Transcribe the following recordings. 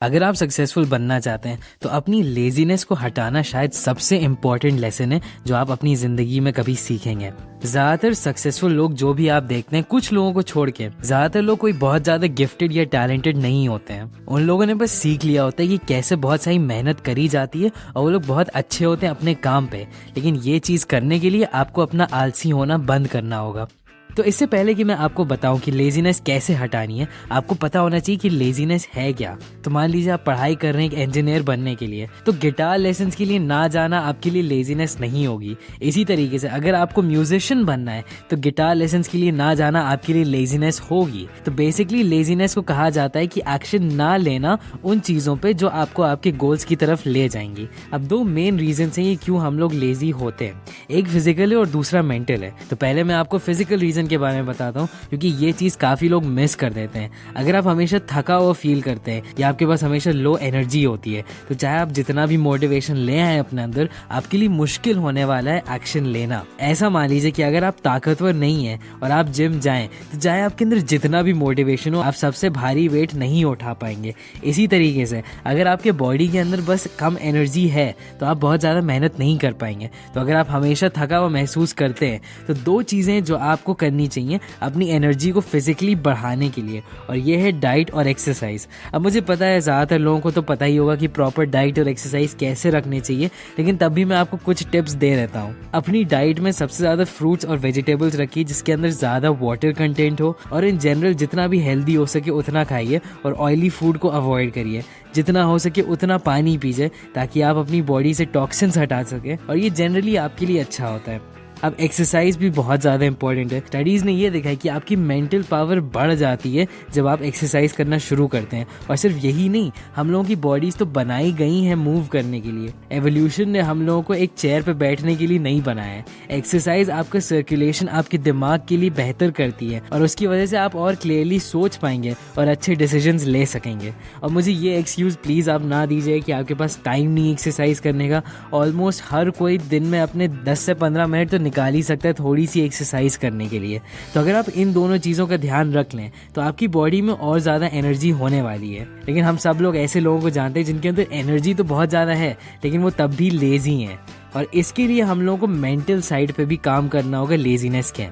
अगर आप सक्सेसफुल बनना चाहते हैं तो अपनी लेजीनेस को हटाना शायद सबसे इम्पोर्टेंट लेसन है जो आप अपनी जिंदगी में कभी सीखेंगे। ज्यादातर सक्सेसफुल लोग जो भी आप देखते हैं, कुछ लोगों को छोड़ के ज्यादातर लोग कोई बहुत ज्यादा गिफ्टेड या टैलेंटेड नहीं होते हैं। उन लोगों ने बस सीख लिया होता है कि कैसे बहुत सारी मेहनत करी जाती है और वो लोग बहुत अच्छे होते हैं अपने काम पे। लेकिन ये चीज करने के लिए आपको अपना आलसी होना बंद करना होगा। तो इससे पहले कि मैं आपको बताऊं कि लेजीनेस कैसे हटानी है, आपको पता होना चाहिए कि लेजीनेस है क्या। तो मान लीजिए आप पढ़ाई कर रहे हैं एक इंजीनियर बनने के लिए, तो गिटार लेसन्स के लिए ना जाना आपके लिए लेजीनेस नहीं होगी। इसी तरीके से अगर आपको म्यूजिशियन बनना है तो गिटार लेसन्स के लिए ना जाना आपके लिए लेजीनेस होगी। तो बेसिकली लेजीनेस को कहा जाता है कि एक्शन ना लेना उन चीज़ों पे जो आपको आपके गोल्स की तरफ ले जाएंगी। अब दो मेन रीजन हैं ये क्यों हम लोग लेजी होते हैं, एक फिजिकल है और दूसरा मेंटल है। तो पहले मैं आपको फिजिकल रीजन के बारे में बताता हूँ, क्योंकि ये चीज काफी लोग मिस कर देते हैं। अगर आप हमेशा थका हुआ फील करते हैं या आपके पास हमेशा लो एनर्जी होती है, तो चाहे आप जितना भी मोटिवेशन ले आए अपने अंदर, आपके लिए मुश्किल होने वाला है एक्शन लेना। ऐसा मान लीजिए कि अगर आप ताकतवर नहीं है और आप जिम जाएं, तो चाहे आपके अंदर जितना भी मोटिवेशन हो, आप सबसे भारी वेट नहीं उठा पाएंगे। इसी तरीके से अगर आपके बॉडी के अंदर बस कम एनर्जी है तो आप बहुत ज्यादा मेहनत नहीं कर पाएंगे। तो अगर आप हमेशा थका हुआ महसूस करते हैं तो दो चीजें जो आपको करनी चाहिए अपनी एनर्जी को फिजिकली बढ़ाने के लिए, और ये है डाइट और एक्सरसाइज। अब मुझे पता है ज्यादातर लोगों को तो पता ही होगा कि प्रॉपर डाइट और एक्सरसाइज कैसे रखने चाहिए, लेकिन तब भी मैं आपको कुछ टिप्स दे रहता हूँ। अपनी डाइट में सबसे ज्यादा फ्रूट्स और वेजिटेबल्स रखिए जिसके अंदर ज्यादा वाटर कंटेंट हो, और इन जनरल जितना भी हेल्दी हो सके उतना खाइए, और ऑयली फूड को अवॉइड करिए। जितना हो सके उतना पानी पीजिए ताकि आप अपनी बॉडी से टॉक्सिन्स हटा सके, और ये जनरली आपके लिए अच्छा होता है। अब एक्सरसाइज भी बहुत ज़्यादा इंपॉर्टेंट है। स्टडीज़ ने ये देखा है कि आपकी मेंटल पावर बढ़ जाती है जब आप एक्सरसाइज करना शुरू करते हैं। और सिर्फ यही नहीं, हम लोगों की बॉडीज तो बनाई गई हैं मूव करने के लिए। एवोल्यूशन ने हम लोगों को एक चेयर पे बैठने के लिए नहीं बनाया है। एक्सरसाइज आपका सर्कुलेशन आपके दिमाग के लिए बेहतर करती है, और उसकी वजह से आप और क्लियरली सोच पाएंगे और अच्छे डिसीजंस ले सकेंगे। और मुझे ये एक्सक्यूज़ प्लीज़ आप ना दीजिए कि आपके पास टाइम नहीं एक्सरसाइज करने का। ऑलमोस्ट हर कोई दिन में अपने 10 से 15 मिनट तो निकाल ही सकता है थोड़ी सी एक्सरसाइज करने के लिए। तो अगर आप इन दोनों चीज़ों का ध्यान रख लें तो आपकी बॉडी में और ज़्यादा एनर्जी होने वाली है। लेकिन हम सब लोग ऐसे लोगों को जानते हैं जिनके अंदर एनर्जी तो बहुत ज़्यादा है, लेकिन वो तब भी लेजी हैं। और इसके लिए हम लोगों को मेंटल साइड पे भी काम करना होगा लेजीनेस के।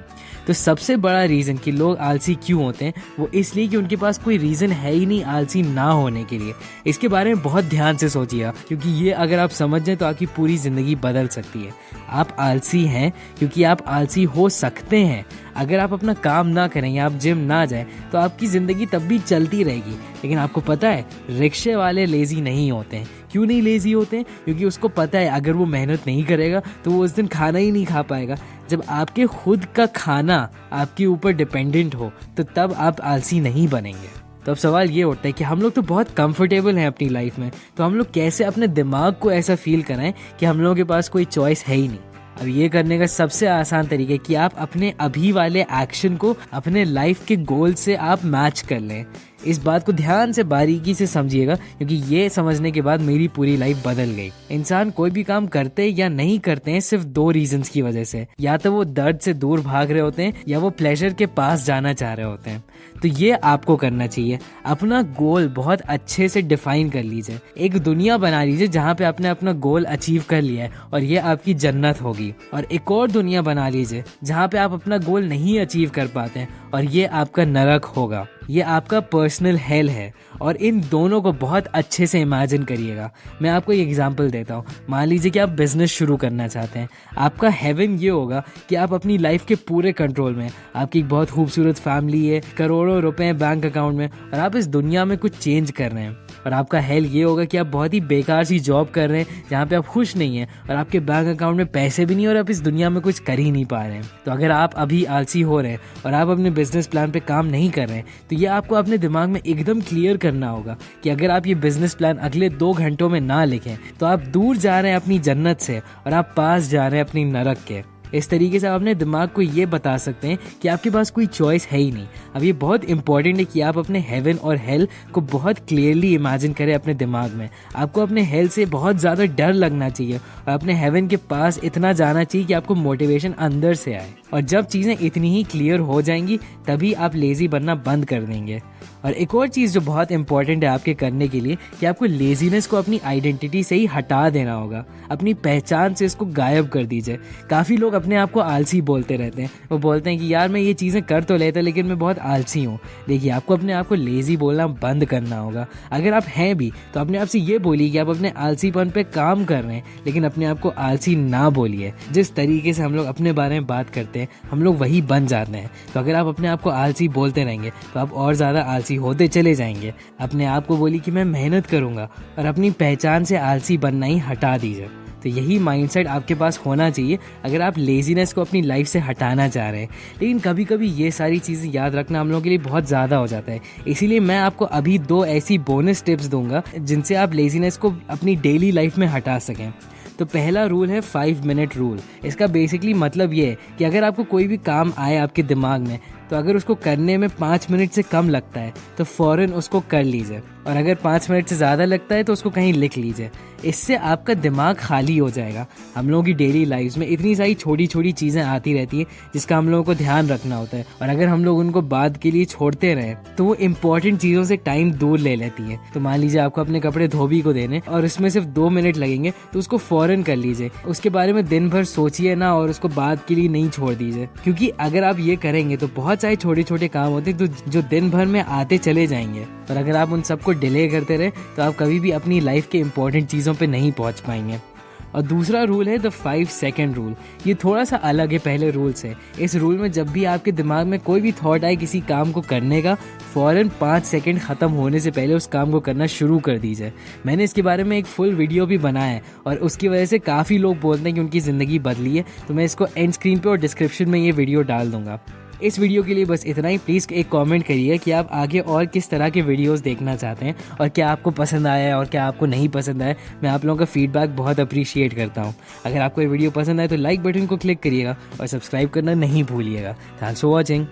तो सबसे बड़ा रीज़न कि लोग आलसी क्यों होते हैं, वो इसलिए कि उनके पास कोई रीज़न है ही नहीं आलसी ना होने के लिए। इसके बारे में बहुत ध्यान से सोचिए, क्योंकि ये अगर आप समझ जाए तो आपकी पूरी ज़िंदगी बदल सकती है। आप आलसी हैं क्योंकि आप आलसी हो सकते हैं। अगर आप अपना काम ना करें या आप जिम ना जाएं तो आपकी ज़िंदगी तब भी चलती रहेगी। लेकिन आपको पता है रिक्शे वाले लेज़ी नहीं होते हैं। क्यों नहीं लेज़ी होते हैं? क्योंकि उसको पता है अगर वो मेहनत नहीं करेगा तो वो उस दिन खाना ही नहीं खा पाएगा। जब आपके खुद का खाना आपके ऊपर डिपेंडेंट हो तो तब आप आलसी नहीं बनेंगे। तो अब सवाल ये उठता है कि हम लोग तो बहुत कंफर्टेबल हैं अपनी लाइफ में, तो हम लोग कैसे अपने दिमाग को ऐसा फील कराएं कि हम लोगों के पास कोई चॉइस है ही नहीं। अब ये करने का सबसे आसान तरीका है कि आप अपने अभी वाले एक्शन को अपने लाइफ के गोल से आप मैच कर लें। इस बात को ध्यान से बारीकी से समझिएगा, क्योंकि ये समझने के बाद मेरी पूरी लाइफ बदल गई। इंसान कोई भी काम करते या नहीं करते हैं सिर्फ दो रीजंस की वजह से, या तो वो दर्द से दूर भाग रहे होते हैं या वो प्लेजर के पास जाना चाह रहे होते हैं। तो ये आपको करना चाहिए। अपना गोल बहुत अच्छे से डिफाइन कर लीजिए। एक दुनिया बना लीजिए जहाँ पे आपने अपना गोल अचीव कर लिया है और ये आपकी जन्नत होगी। और एक और दुनिया बना लीजिए जहाँ पे आप अपना गोल नहीं अचीव कर पाते हैं और ये आपका नरक होगा। ये आपका पर्सनल हेल है, और इन दोनों को बहुत अच्छे से इमेजिन करिएगा। मैं आपको एक एग्जांपल देता हूँ। मान लीजिए कि आप बिजनेस शुरू करना चाहते हैं। आपका हेवन ये होगा कि आप अपनी लाइफ के पूरे कंट्रोल में, आपकी एक बहुत खूबसूरत फैमिली है, करोड़ों रुपए हैं बैंक अकाउंट में, और आप इस दुनिया में कुछ चेंज कर रहे हैं। और आपका हेल ये होगा कि आप बहुत ही बेकार सी जॉब कर रहे हैं जहाँ पे आप खुश नहीं हैं, और आपके बैंक अकाउंट में पैसे भी नहीं, और आप इस दुनिया में कुछ कर ही नहीं पा रहे हैं। तो अगर आप अभी आलसी हो रहे हैं और आप अपने बिजनेस प्लान पे काम नहीं कर रहे हैं, तो ये आपको अपने दिमाग में एकदम क्लियर करना होगा कि अगर आप ये बिजनेस प्लान अगले 2 घंटों में ना लिखें तो आप दूर जा रहे हैं अपनी जन्नत से और आप पास जा रहे हैं अपनी नरक के। इस तरीके से आप अपने दिमाग को ये बता सकते हैं कि आपके पास कोई चॉइस है ही नहीं। अब ये बहुत इंपॉर्टेंट है कि आप अपने हेवन और हेल को बहुत क्लियरली इमेजिन करें अपने दिमाग में। आपको अपने हेल से बहुत ज़्यादा डर लगना चाहिए और अपने हेवन के पास इतना जाना चाहिए कि आपको मोटिवेशन अंदर से आए। और जब चीज़ें इतनी ही क्लियर हो जाएंगी तभी आप लेज़ी बनना बंद कर देंगे। और एक और चीज़ जो बहुत इंपॉर्टेंट है आपके करने के लिए कि आपको लेजीनेस को अपनी आइडेंटिटी से ही हटा देना होगा, अपनी पहचान से इसको गायब कर दीजिए। काफ़ी लोग अपने आप को आलसी बोलते रहते हैं, वो बोलते हैं कि यार मैं ये चीज़ें कर तो लेता लेकिन मैं बहुत आलसी हूँ। देखिए, आपको अपने आप को लेज़ी बोलना बंद करना होगा। अगर आप हैं भी तो अपने आप से ये बोलिए कि आप अपने आलसीपन पे काम कर रहे हैं, लेकिन अपने आप को आलसी ना बोलिए। जिस तरीके से हम लोग अपने बारे में बात करते हैं हम लोग वही बन जाते हैं। तो अगर आप अपने आप को आलसी बोलते रहेंगे तो आप और ज़्यादा आलसी होते चले जाएंगे। अपने आप को बोलिए कि मैं मेहनत करूंगा और अपनी पहचान से आलसी बनना ही हटा दीजिए। तो यही माइंडसेट आपके पास होना चाहिए अगर आप लेजीनेस को अपनी लाइफ से हटाना चाह रहे हैं। लेकिन कभी कभी ये सारी चीज़ें याद रखना हम लोगों के लिए बहुत ज़्यादा हो जाता है, इसीलिए मैं आपको अभी 2 ऐसी बोनस टिप्स दूंगा जिनसे आप लेजीनेस को अपनी डेली लाइफ में हटा सकें। तो पहला रूल है 5 मिनट रूल। इसका बेसिकली मतलब ये है कि अगर आपको कोई भी काम आए आपके दिमाग में, तो अगर उसको करने में 5 मिनट से कम लगता है तो फ़ौरन उसको कर लीजिए, और अगर 5 मिनट से ज़्यादा लगता है तो उसको कहीं लिख लीजिए। इससे आपका दिमाग खाली हो जाएगा। हम लोगों की डेली लाइफ में इतनी सारी छोटी छोटी चीज़ें आती रहती है जिसका हम लोगों को ध्यान रखना होता है, और अगर हम लोग उनको बाद के लिए छोड़ते रहें तो वो इम्पोर्टेंट चीज़ों से टाइम दूर ले लेती है। तो मान लीजिए आपको अपने कपड़े धोबी को देने और उसमें सिर्फ 2 मिनट लगेंगे, तो उसको फ़ौरन कर लीजिए। उसके बारे में दिन भर सोचिए ना और उसको बाद के लिए नहीं छोड़ दीजिए, क्योंकि अगर आप ये करेंगे तो बहुत सारे छोटे छोटे काम होते हैं जो दिन भर में आते चले जाएंगे, और अगर आप उन सबको डिले करते रहे तो आप कभी भी अपनी लाइफ के इंपॉर्टेंट चीज़ों पे नहीं पहुंच पाएंगे। और दूसरा रूल है द 5 सेकेंड रूल। ये थोड़ा सा अलग है पहले रूल से। इस रूल में जब भी आपके दिमाग में कोई भी थॉट आए किसी काम को करने का, फ़ौरन 5 सेकेंड ख़त्म होने से पहले उस काम को करना शुरू कर दीजिए। मैंने इसके बारे में एक फुल वीडियो भी बनाया है और उसकी वजह से काफ़ी लोग बोलते हैं कि उनकी ज़िंदगी बदली है। तो मैं इसको एंड स्क्रीन पे और डिस्क्रिप्शन में ये वीडियो डाल दूंगा। इस वीडियो के लिए बस इतना ही। प्लीज़ एक कमेंट करिए कि आप आगे और किस तरह के वीडियोस देखना चाहते हैं और क्या आपको पसंद आया है और क्या आपको नहीं पसंद आया। मैं आप लोगों का फीडबैक बहुत अप्रिशिएट करता हूं। अगर आपको ये वीडियो पसंद आए तो लाइक बटन को क्लिक करिएगा और सब्सक्राइब करना नहीं भूलिएगा। Thanks for watching.